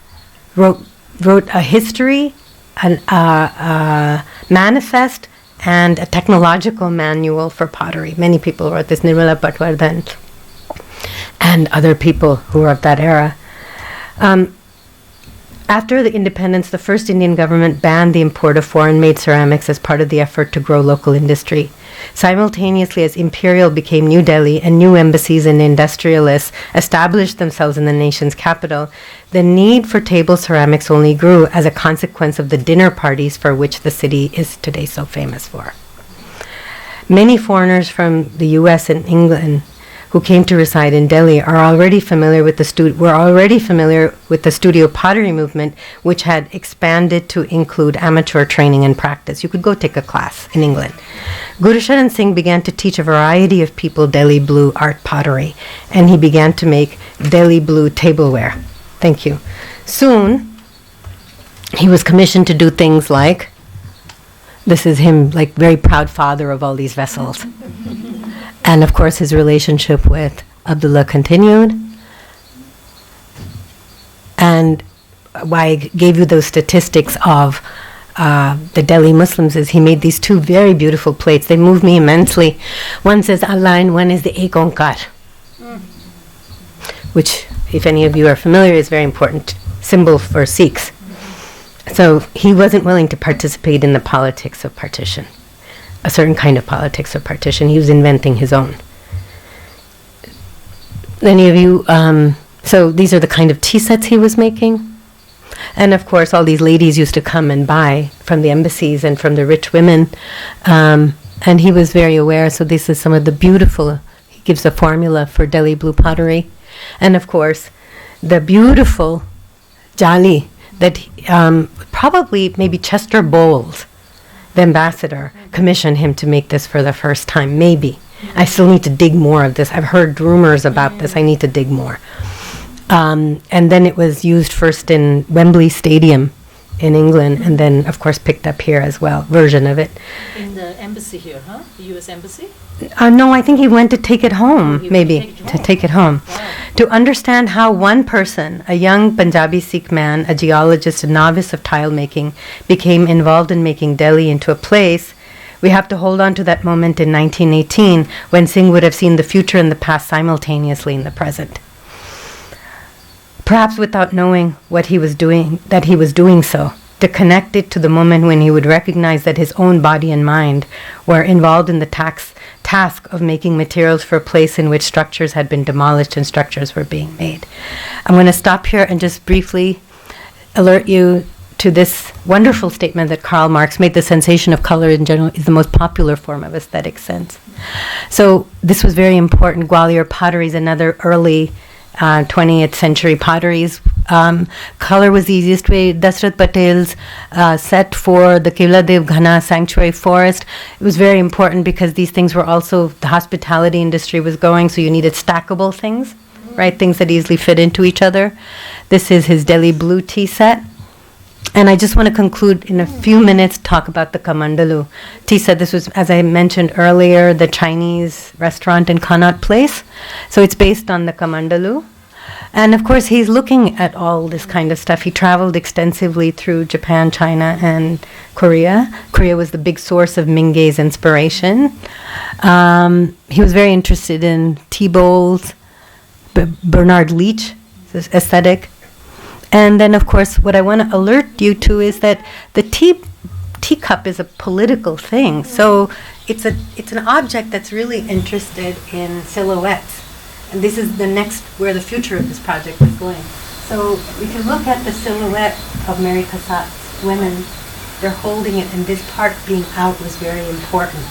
wrote a history, a manifest, and a technological manual for pottery. Many people wrote this, Nirmala Patwardhan and other people who were of that era. After the independence, the first Indian government banned the import of foreign-made ceramics as part of the effort to grow local industry. Simultaneously, as Imperial became New Delhi and new embassies and industrialists established themselves in the nation's capital, the need for table ceramics only grew as a consequence of the dinner parties for which the city is today so famous for. Many foreigners from the US and England who came to reside in Delhi were already familiar with the studio pottery movement, which had expanded to include amateur training and practice. You could go take a class in England. Gurcharan Singh began to teach a variety of people Delhi blue art pottery, and he began to make Delhi blue tableware. Thank you. soon he was commissioned to do things like, this is him, like very proud father of all these vessels. And of course his relationship with Abdullah continued. And why I gave you those statistics of the Delhi Muslims is he made these two very beautiful plates. They move me immensely. One says Allah and one is the Ek Onkar, which, if any of you are familiar, is a very important symbol for Sikhs. So he wasn't willing to participate in the politics of partition, a certain kind of politics of partition. He was inventing his own. Any of you, so these are the kind of tea sets he was making. And of course, all these ladies used to come and buy from the embassies and from the rich women. And he was very aware, so this is some of the beautiful, he gives a formula for Delhi blue pottery. And of course, the beautiful jali that probably maybe Chester Bowles, the ambassador, commissioned him to make this for the first time, maybe. I still need to dig more of this. I've heard rumors about this. I need to dig more. And then it was used first in Wembley Stadium in England, and then, of course, picked up here as well, version of it. In the embassy here, huh? The U.S. embassy? No, I think he went to take it home, Take it home. Wow. To understand how one person, a young Punjabi Sikh man, a geologist, a novice of tile making, became involved in making Delhi into a place, we have to hold on to that moment in 1918 when Singh would have seen the future and the past simultaneously in the present. Perhaps without knowing what he was doing, that he was doing so, to connect it to the moment when he would recognize that his own body and mind were involved in the task of making materials for a place in which structures had been demolished and structures were being made. I'm going to stop here and just briefly alert you to this wonderful statement that Karl Marx made: the sensation of color in general is the most popular form of aesthetic sense. So this was very important. Gwalior pottery is another early 20th century potteries. Color was the easiest way. Dasrat Patel's set for the Kevla Dev Ghana sanctuary forest, it was very important because these things were also, the hospitality industry was going, so you needed stackable things, right? Things that easily fit into each other. This is his Delhi blue tea set. And I just want to conclude in a few minutes, talk about the Kamandalu tea set. This was, as I mentioned earlier, the Chinese restaurant in Connaught Place. So it's based on the Kamandalu. And of course, he's looking at all this kind of stuff. He traveled extensively through Japan, China, and Korea. Korea was the big source of Minge's inspiration. He was very interested in tea bowls, Bernard Leach, this aesthetic. And then, of course, what I want to alert you to is that the teacup is a political thing. So it's an object that's really interested in silhouettes. And this is the next, where the future of this project is going. So if you look at the silhouette of Mary Cassatt's women, they're holding it, and this part being out was very important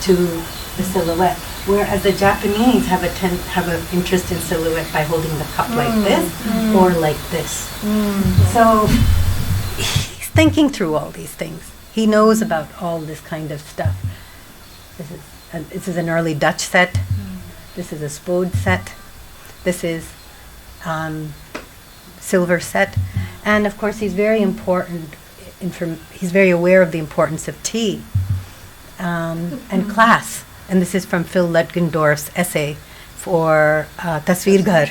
to the silhouette. Whereas the Japanese have an interest in silhouette by holding the cup like this or like this. So he's thinking through all these things. He knows about all this kind of stuff. This is an early Dutch set. This is a Spode set. This is silver set. And of course he's very important. He's very aware of the importance of tea and class. And this is from Phil Ludgendorff's essay for Tasveer Ghar.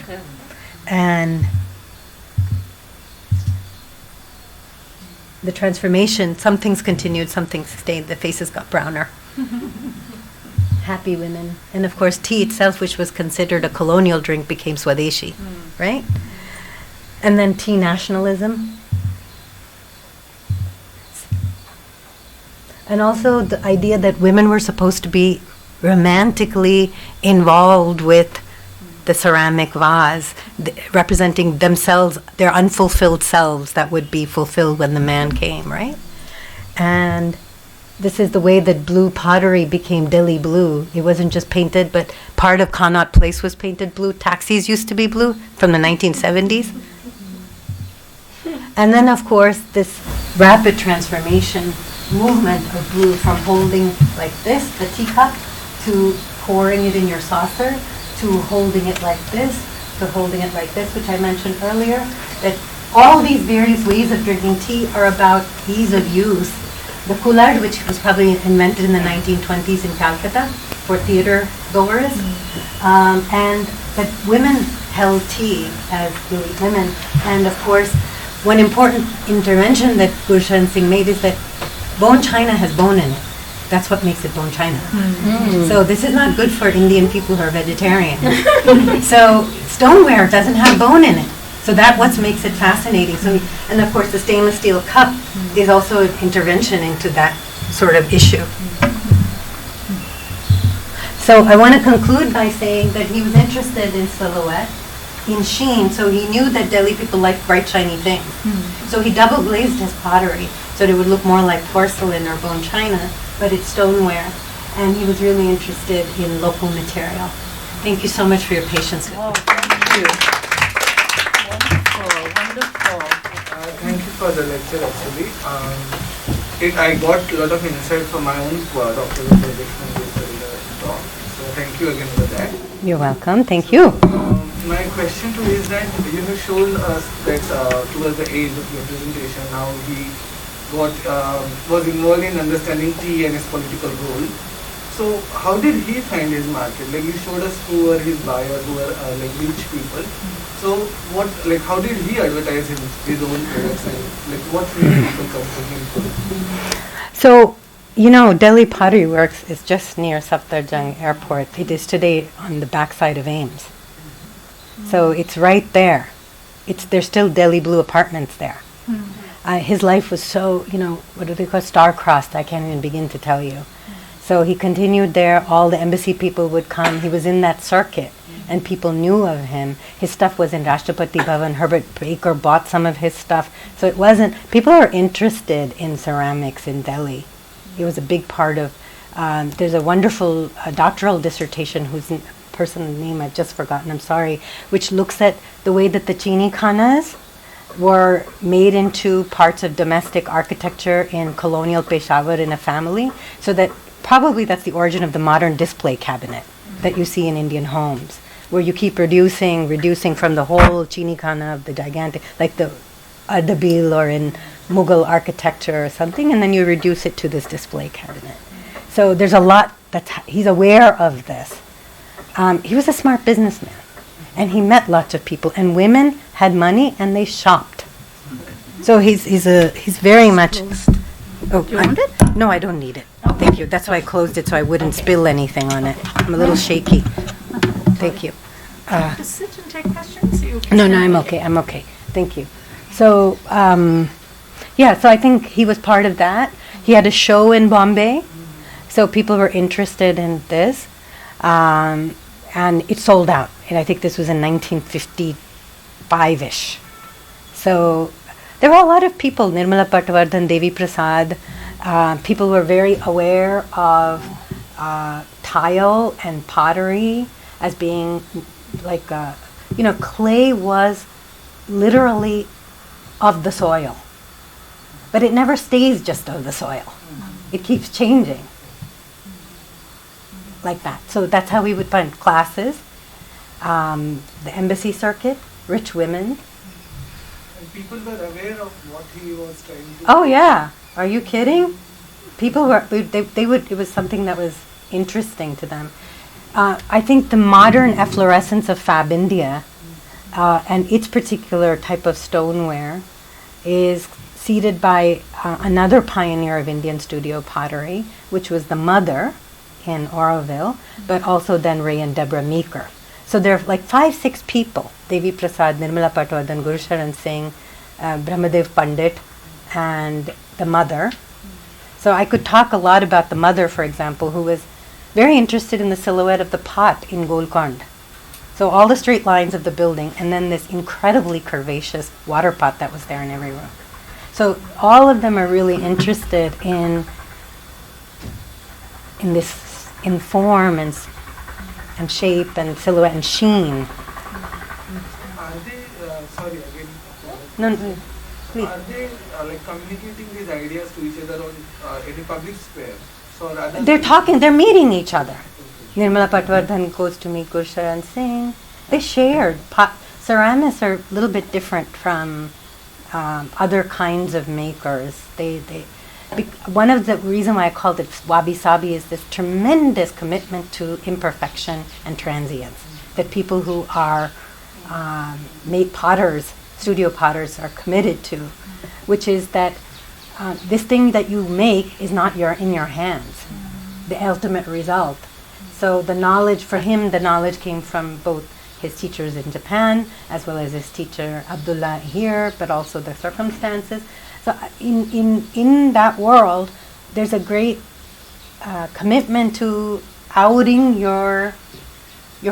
And the transformation, some things continued, some things stayed, the faces got browner. Happy women. And of course tea itself, which was considered a colonial drink, became Swadeshi, right? And then tea nationalism. And also the idea that women were supposed to be romantically involved with the ceramic vase, representing themselves, their unfulfilled selves that would be fulfilled when the man came, right? And this is the way that blue pottery became Delhi blue. It wasn't just painted, but part of Connaught Place was painted blue. Taxis used to be blue from the 1970s. And then, of course, this rapid transformation movement of blue from holding like this, the teacup, to pouring it in your saucer, to holding it like this, to holding it like this, which I mentioned earlier, that all these various ways of drinking tea are about ease of use. The Coulard, which was probably invented in the 1920s in Calcutta for theater goers, and that women held tea as really women. And of course, one important intervention that Gurcharan Singh made is that bone china has bone in it. That's what makes it bone china. So this is not good for Indian people who are vegetarian. So stoneware doesn't have bone in it. So that what makes it fascinating. So, and of course the stainless steel cup is also an intervention into that sort of issue. So I want to conclude by saying that he was interested in silhouette, in sheen, so he knew that Delhi people like bright shiny things. So he double glazed his pottery so that it would look more like porcelain or bone china, but it's stoneware. And he was really interested in local material. Thank you so much for your patience with me. Oh, thank you. Wonderful. Thank you for the lecture actually. I got a lot of insight from my own work after the project from this particular talk. So thank you again for that. You're welcome. Thank you. My question to you is that you have shown us that towards the age of your presentation how he was involved in understanding tea and its political role. So how did he find his market? Like you showed us who were his buyers, who were like rich people. So how did he advertise his own products and like what made people come to him? So, Delhi Pottery Works is just near Safdarjung Airport. It is today on the backside of Ames. So it's right there. There's still Delhi Blue apartments there. His life was so, what do they call star-crossed? I can't even begin to tell you. So he continued there. All the embassy people would come. He was in that circuit, and people knew of him. His stuff was in Rashtrapati Bhavan. Herbert Baker bought some of his stuff. So it wasn't. People are interested in ceramics in Delhi. It was a big part of. There's a wonderful doctoral dissertation whose person's name I've just forgotten. I'm sorry. Which looks at the way that the chini khanas were made into parts of domestic architecture in colonial Peshawar in a family, so that probably that's the origin of the modern display cabinet that you see in Indian homes, where you keep reducing from the whole chini khana of the gigantic, like the Ardabil or in Mughal architecture or something, and then you reduce it to this display cabinet. So there's a lot he's aware of this. He was a smart businessman, and he met lots of people, and women had money and they shopped. So he's very much. Oh, Do you want it? No, I don't need it. Thank you. That's why I closed it so I wouldn't spill anything on it. I'm a little shaky. Thank you. To sit and take questions? No, I'm okay. I'm okay. Thank you. So, so I think he was part of that. He had a show in Bombay, so people were interested in this, and it sold out. And I think this was in 1955-ish. So there were a lot of people, Nirmala Patwardhan, Devi Prasad. People were very aware of tile and pottery as being like, clay was literally of the soil. But it never stays just of the soil. It keeps changing. Like that. So that's how we would find classes. The embassy circuit, rich women. And people were aware of what he was trying to do. Oh yeah. Are you kidding? People were, they would, it was something that was interesting to them. I think the modern efflorescence of Fab India and its particular type of stoneware is seeded by another pioneer of Indian studio pottery, which was the mother in Auroville, but also then Ray and Deborah Meeker. So there are like 5-6 people, Devi Prasad, Nirmala Patwardhan, Gurcharan Singh, Brahmadev Pandit, and the mother. So I could talk a lot about the mother, for example, who was very interested in the silhouette of the pot in Golconda. So all the straight lines of the building, and then this incredibly curvaceous water pot that was there in every room. So all of them are really interested in this, in form and shape and silhouette and sheen. Are they, sorry again, No, please. are they like communicating these ideas to each other on any public sphere? So rather They're talking, they're meeting each other. Nirmala Patwardhan goes to meet Gurcharan Singh. They shared. Ceramics are a little bit different from other kinds of makers. One of the reason why I called it Wabi-Sabi is this tremendous commitment to imperfection and transience that people who are made potters, studio potters, are committed to, which is that this thing that you make is not in your hands, the ultimate result. So the knowledge for him, the knowledge came from both his teachers in Japan as well as his teacher Abdullah here, but also the circumstances. So in that world, there's a great commitment to outing your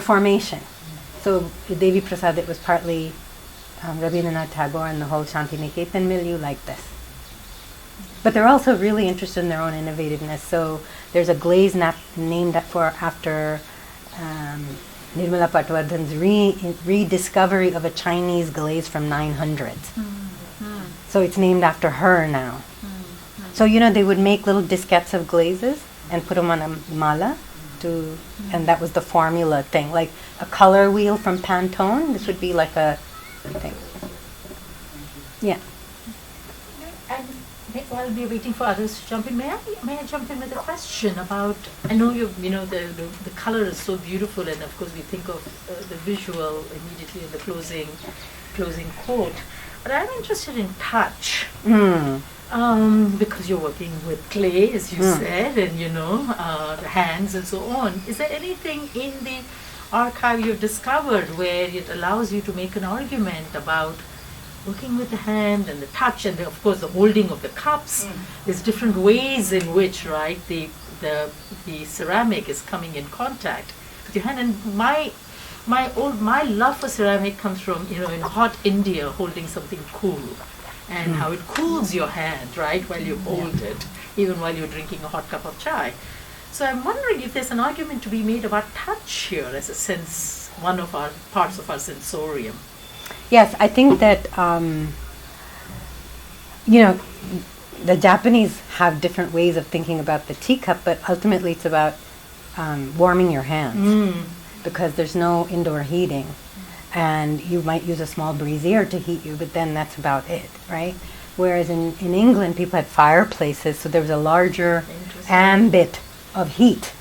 formation. So Devi Prasad, it was partly Rabindranath Tagore and the whole Shantiniketan milieu like this. But they're also really interested in their own innovativeness. So there's a glaze named after Nirmala Patwardhan's rediscovery of a Chinese glaze from 900s. So it's named after her now. So they would make little diskettes of glazes and put them on a mala and that was the formula thing, like a color wheel from Pantone. This would be like a thing. Yeah. And while we're waiting for others to jump in, may I jump in with a question about? I know the color is so beautiful, and of course we think of the visual immediately in the closing quote. But I'm interested in touch. Because you're working with clay, as you said, and the hands and so on. Is there anything in the archive you've discovered where it allows you to make an argument about working with the hand and the touch and of course the holding of the cups? There's different ways in which, right, the ceramic is coming in contact with your hand. And my love for ceramic comes from in hot India, holding something cool. And how it cools your hand, right, while you hold it, even while you're drinking a hot cup of chai. So I'm wondering if there's an argument to be made about touch here as a sense, one of our parts of our sensorium. Yes, I think that, the Japanese have different ways of thinking about the teacup, but ultimately it's about warming your hands because there's no indoor heating. And you might use a small brazier to heat you, but then that's about it, right? Whereas in England, people had fireplaces, so there was a larger ambit of heat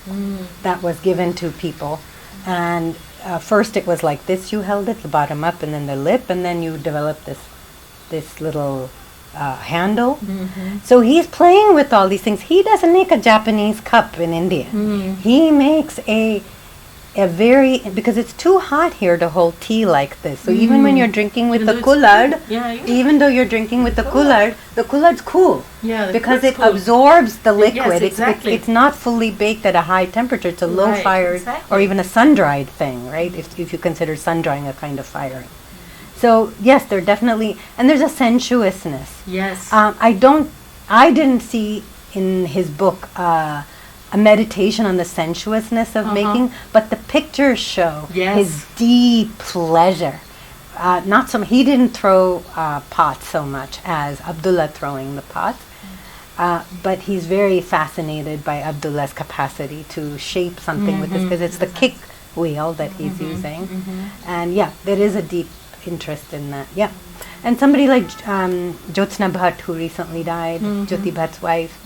that was given to people. And first it was like this, you held it, the bottom up, and then the lip, and then you developed this little handle. So he's playing with all these things. He doesn't make a Japanese cup in India. He makes because it's too hot here to hold tea like this. So even when you're drinking with the kullad, even though you're drinking with the kullad's cool. Because it absorbs the liquid. Yes, it's not fully baked at a high temperature. It's a low fire or even a sun-dried thing, right? If you consider sun-drying a kind of firing. So yes, they're definitely, and there's a sensuousness. Yes. I didn't see in his book a meditation on the sensuousness of making, but the pictures show his deep pleasure. He didn't throw pots so much as Abdullah throwing the pots, but he's very fascinated by Abdullah's capacity to shape something with this, because it's the kick wheel that he's using. And there is a deep interest in that. And somebody like Jyotsna Bhatt, who recently died, Jyoti Bhatt's wife,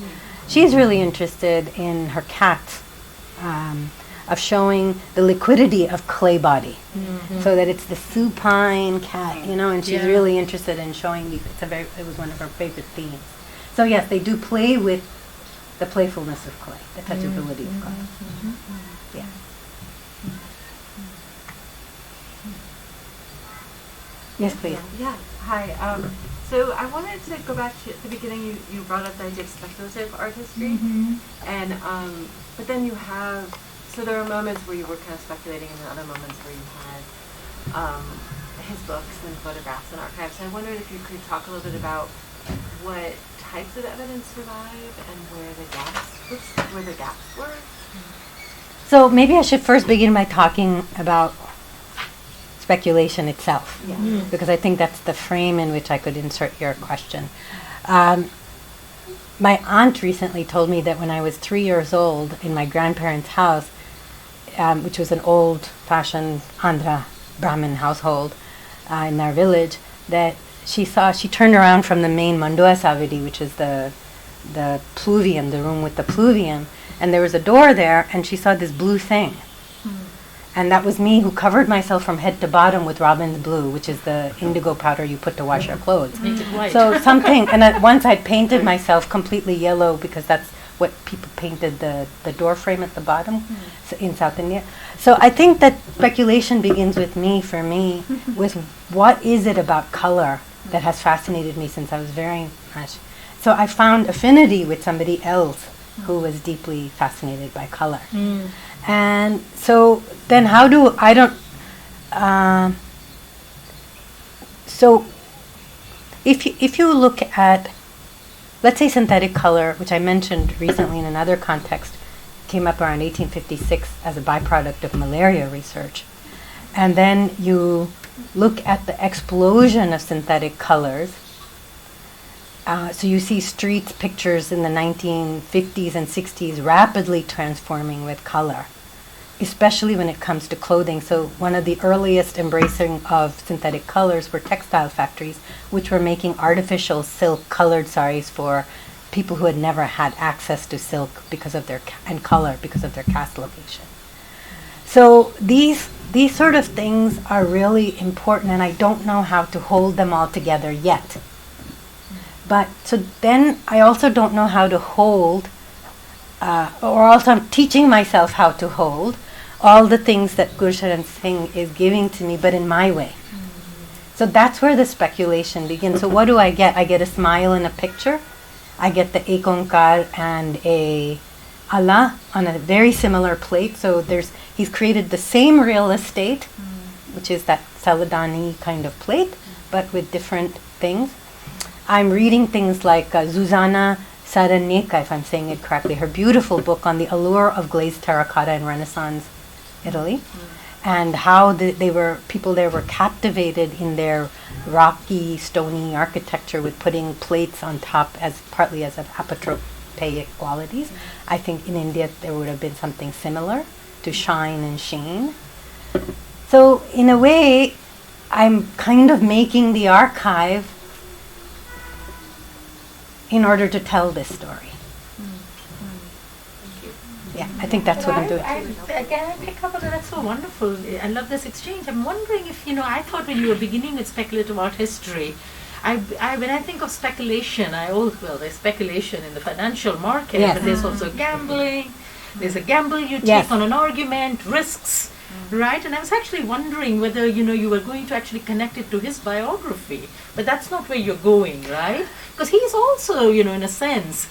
she's really interested in her cat, of showing the liquidity of clay body, so that it's the supine cat, and she's really interested in showing it was one of her favorite themes. So yes, they do play with the playfulness of clay, the touchability of clay. Yeah. Yes, please. Yeah. Hi. So I wanted to go back to the beginning. You brought up the idea of speculative art history, and but then you have, so there are moments where you were kind of speculating, and then other moments where you had his books and photographs and archives. So I wondered if you could talk a little bit about what types of evidence survive and where the gaps were. So maybe I should first begin by talking about speculation itself, because I think that's the frame in which I could insert your question. My aunt recently told me that when I was 3 years old in my grandparents' house, which was an old-fashioned Andhra Brahmin household in our village, that she turned around from the main Mandua Savidi, which is the pluvium, the room with the pluvium, and there was a door there, and she saw this blue thing. And that was me, who covered myself from head to bottom with Robin's Blue, which is the indigo powder you put to wash your clothes. Make it white. So something, and at once I'd painted myself completely yellow, because that's what people painted the door frame at the bottom in South India. So I think that speculation begins with me, for me, with what is it about color that has fascinated me since I was very much. So I found affinity with somebody else who was deeply fascinated by color. And so then so if you look at, let's say, synthetic color, which I mentioned recently in another context, came up around 1856 as a byproduct of malaria research, and then you look at the explosion of synthetic colors. So you see street pictures in the 1950s and 60s rapidly transforming with color, especially when it comes to clothing. So one of the earliest embracing of synthetic colors were textile factories, which were making artificial silk colored saris for people who had never had access to silk because of their and color because of their caste location. So these sort of things are really important, and I don't know how to hold them all together yet. But so then I also don't know how to hold, or also I'm teaching myself how to hold all the things that Gurcharan Singh is giving to me, but in my way. So that's where the speculation begins. So what do I get? I get a smile in a picture. I get the Ekonkar and a Allah on a very similar plate. So he's created the same real estate, which is that Saladani kind of plate, but with different things. I'm reading things like Zuzana Saraneka, if I'm saying it correctly, her beautiful book on the allure of glazed terracotta in Renaissance Italy, and how people there were captivated in their rocky, stony architecture with putting plates on top partly as apotropaic qualities. I think in India there would have been something similar to shine and sheen. So in a way, I'm kind of making the archive in order to tell this story. Yeah, I think that's what I'm doing. Can I pick up on that? That's so wonderful. I love this exchange. I'm wondering if, I thought when you were beginning with speculative art history, when I think of speculation, there's speculation in the financial market, but there's also gambling. There's a gamble you take on an argument, risks, right? And I was actually wondering whether, you were going to actually connect it to his biography, but that's not where you're going, right? Because he's also, in a sense,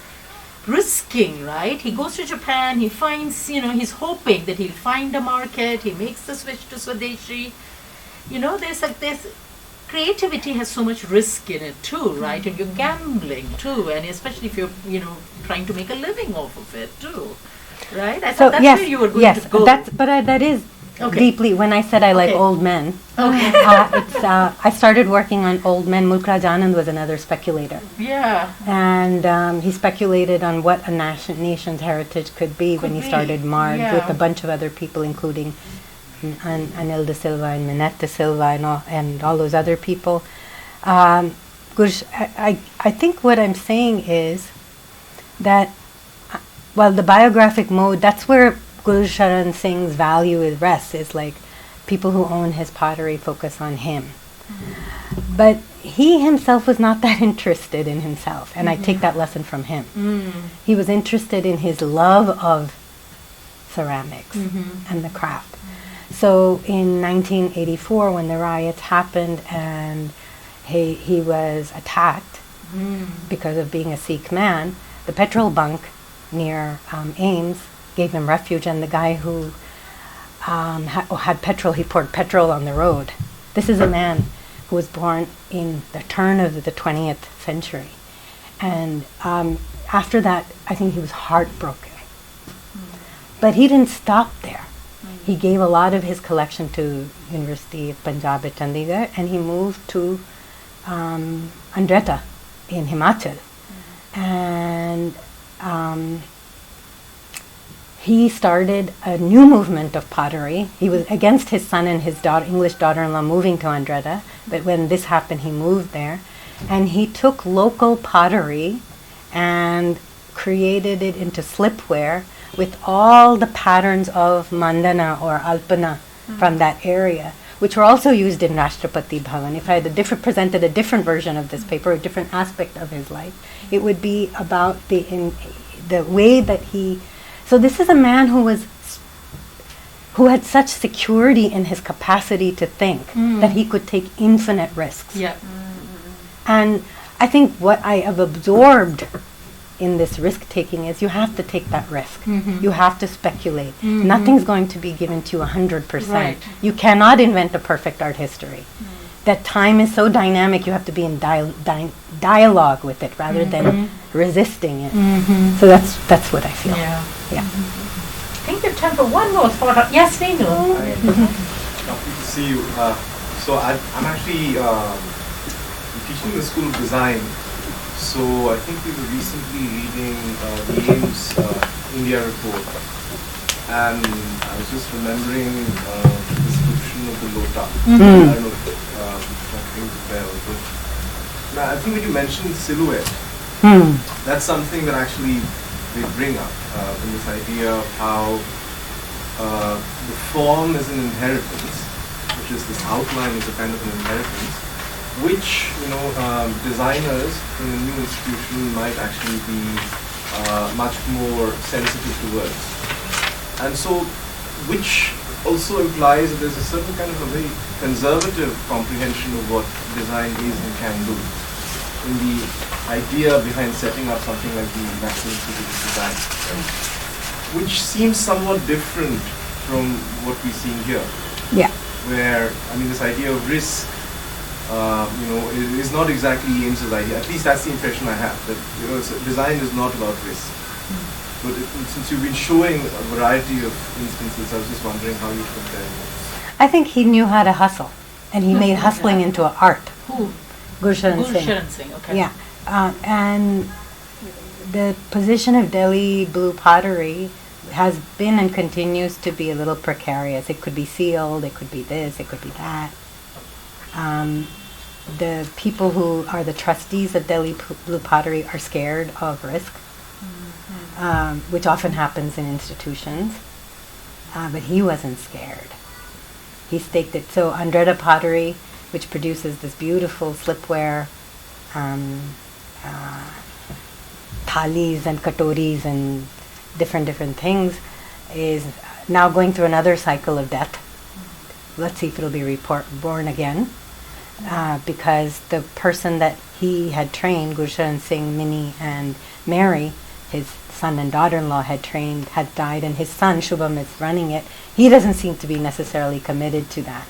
risking, right? He goes to Japan, he finds, he's hoping that he'll find a market, he makes the switch to Swadeshi. There's creativity has so much risk in it too, right? And you're gambling too, and especially if you're, trying to make a living off of it too, right? I thought that's where you were going to go. That is deeply, when I said I like old men, I started working on old men. Mulkraj Anand was another speculator. Yeah. And he speculated on what a nation's heritage could be when he started Marg with a bunch of other people, including Anil de Silva and Minette de Silva and all those other people. I think what I'm saying is that, the biographic mode, that's where Gurcharan Singh's value rests, is like people who own his pottery focus on him. But he himself was not that interested in himself, and I take that lesson from him. He was interested in his love of ceramics and the craft. So in 1984, when the riots happened and he was attacked because of being a Sikh man, the petrol bunk near Ames gave him refuge, and the guy who had petrol, he poured petrol on the road. This is a man who was born in the turn of the 20th century. And after that, I think he was heartbroken. But he didn't stop there. He gave a lot of his collection to University of Punjab at Chandigarh, and he moved to Andretta in Himachal. And he started a new movement of pottery. He was against his son and his English daughter-in-law moving to Andretta, but when this happened, he moved there. And he took local pottery and created it into slipware with all the patterns of mandana or alpana from that area, which were also used in Rashtrapati Bhavan. If I had presented a different version of this paper, a different aspect of his life, it would be about the way that he... So this is a man who had such security in his capacity to think that he could take infinite risks. Yeah. And I think what I have absorbed in this risk-taking is you have to take that risk. You have to speculate. Nothing's going to be given to you 100%. Right. You cannot invent a perfect art history. That time is so dynamic, you have to be in dialogue with it rather than resisting it. So that's what I feel. Yeah. Yeah. I think we have time for one more thought. Yes, Venu. Lovely to see you. So I'm actually teaching in the School of Design. So I think we were recently reading the AIMS India report, and I was just remembering the description of the lota. I don't know if that rings a bell, but I think when you mentioned silhouette, that's something that actually they bring up in this idea of how the form is an inheritance, which is this outline is a kind of an inheritance, which designers in a new institution might actually be much more sensitive towards. And so, which also implies that there's a certain kind of a very conservative comprehension of what design is and can do. In the idea behind setting up something like the National Institute of Design, which seems somewhat different from what we see here. Yeah. Where, I mean, this idea of risk, it is not exactly Ames's idea. At least that's the impression I have, that design is not about risk. But since you've been showing a variety of instances, I was just wondering how you compare those. I think he knew how to hustle, and he made hustling into an art. Who? Gurcharan Singh. Gurcharan Singh, okay. Yeah. And the position of Delhi blue pottery has been and continues to be a little precarious. It could be sealed, it could be this, it could be that. The people who are the trustees of Delhi blue pottery are scared of risk, which often happens in institutions. But he wasn't scared. He staked it. So Andretta Pottery, which produces this beautiful slipware, thalis and katoris and different things, is now going through another cycle of death. Let's see if it'll be born again, because the person that he had trained, Gurcharan Singh, Minnie, and Mary, his son and daughter-in-law had died, and his son Shubham is running it. He doesn't seem to be necessarily committed to that.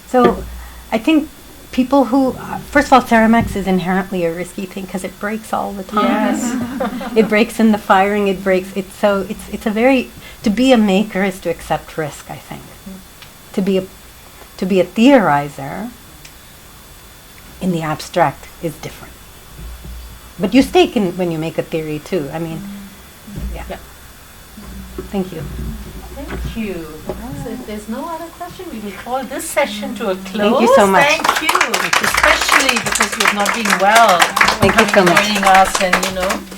So I think people who, first of all, ceramics is inherently a risky thing because it breaks all the time. Yes. It breaks in the firing, it breaks. It's a very, to be a maker is to accept risk, I think. To be a theorizer in the abstract is different. But you stake in when you make a theory too. I mean, yeah. Thank you. Thank you. If there's no other question, we will call this session to a close. Thank you so much. Thank you, especially because you've not been well. Thank you so much. Joining us and